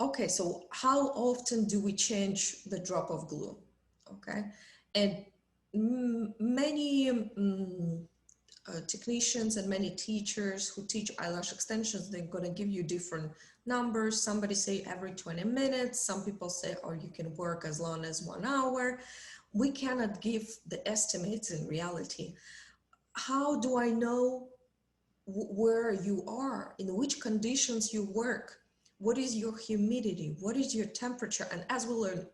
Okay, so how often do we change the drop of glue? Okay, and many technicians and many teachers who teach eyelash extensions, they're going to give you different numbers. Somebody say every 20 minutes. Some people say, or you can work as long as 1 hour. We cannot give the estimates in reality. How do I know where you are, in which conditions you work? What is your humidity? What is your temperature? And as we'll learn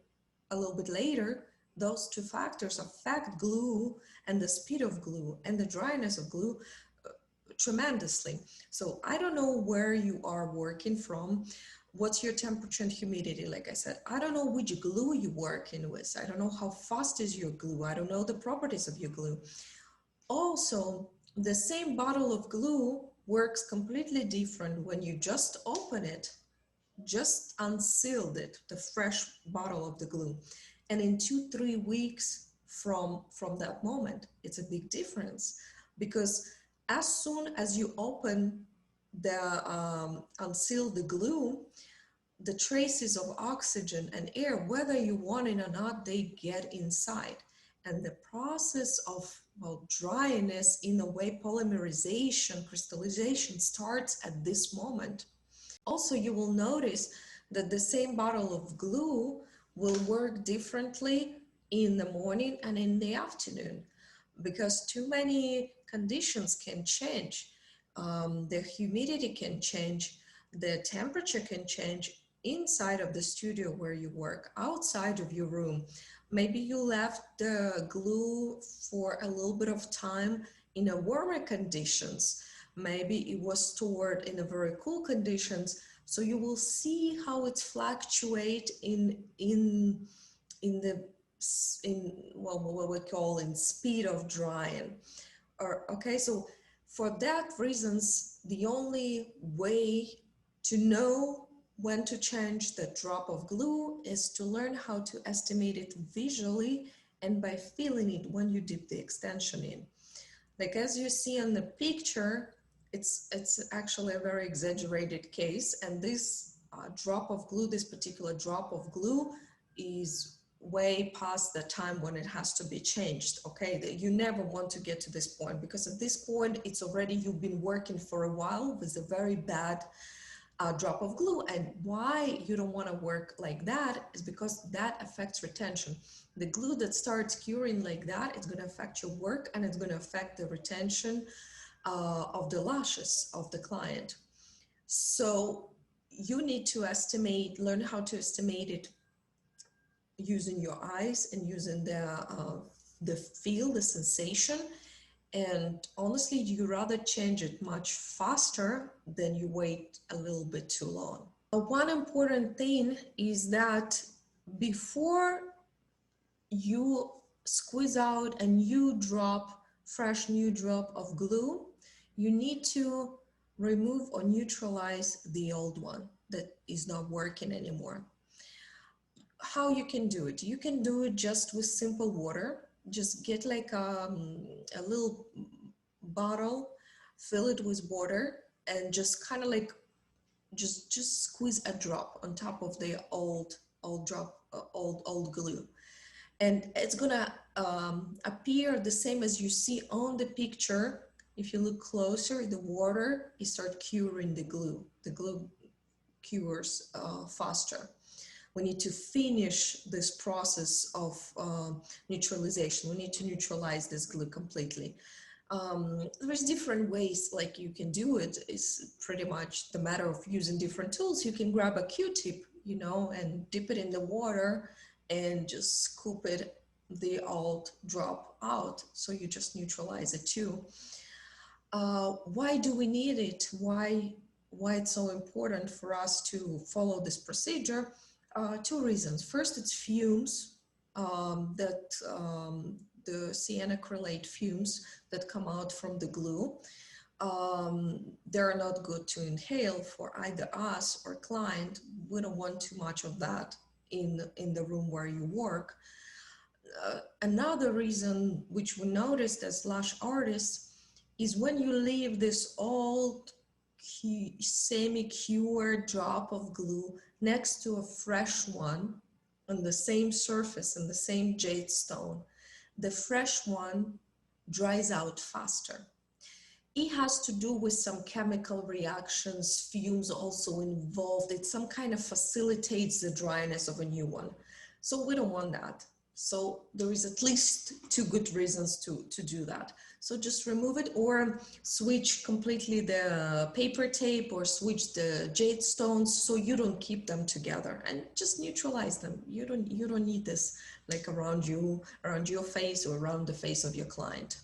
a little bit later, those two factors affect glue and the speed of glue and the dryness of glue tremendously. So I don't know where you are working from. What's your temperature and humidity? Like I said, I don't know which glue you're working with. I don't know how fast is your glue. I don't know the properties of your glue. Also, the same bottle of glue works completely different when you just open it, just unsealed it, the fresh bottle of the glue. And in 2-3 weeks from that moment, it's a big difference, because as soon as you open the unseal the glue, the traces of oxygen and air, whether you want it or not, they get inside. And the process of, well, dryness, in a way, polymerization, crystallization starts at this moment. Also, you will notice that the same bottle of glue will work differently in the morning and in the afternoon, because too many conditions can change. The humidity can change, the temperature can change inside of the studio where you work, outside of your room. Maybe you left the glue for a little bit of time in a warmer conditions. Maybe it was stored in a very cool conditions. So you will see how it fluctuate in the what we call in speed of drying. Or okay, so for that reasons, the only way to know when to change the drop of glue is to learn how to estimate it visually and by feeling it when you dip the extension in. Like as you see on the picture, it's actually a very exaggerated case, and this drop of glue, this particular drop of glue, is way past the time when it has to be changed. Okay, you never want to get to this point, because at this point it's already, you've been working for a while with a very bad drop of glue. And why you don't want to work like that is because that affects retention. The glue that starts curing like that, it's going to affect your work, and it's going to affect the retention of the lashes of the client. So you need to estimate, learn how to estimate it using your eyes and using the feel, the sensation. And honestly, you rather change it much faster than you wait a little bit too long. One important thing is that before you squeeze out a new drop, fresh new drop of glue, you need to remove or neutralize the old one that is not working anymore. How you can do it? You can do it just with simple water. Just get like a little bottle, fill it with water, and just kind of like just squeeze a drop on top of the old drop, old glue, and it's gonna appear the same as you see on the picture. If you look closer, the water is start curing the glue. The glue cures faster. We need to finish this process of neutralization. We need to neutralize this glue completely. There's different ways like you can do it. It's pretty much the matter of using different tools. You can grab a Q-tip, you know, and dip it in the water and just scoop it, the old drop out. So you just neutralize it too. Why do we need it? Why it's so important for us to follow this procedure? Two reasons. First, it's fumes, the cyanacrylate fumes that come out from the glue. They're not good to inhale for either us or client. We don't want too much of that in the room where you work. Another reason which we noticed as lash artists is when you leave this old semi-cured drop of glue next to a fresh one on the same surface and the same jade stone, the fresh one dries out faster. It has to do with some chemical reactions, fumes also involved. It some kind of facilitates the dryness of a new one. So we don't want that. So there is at least two good reasons to do that. So just remove it or switch completely the paper tape or switch the jade stones so you don't keep them together and just neutralize them. You don't need this like around you, around your face or around the face of your client.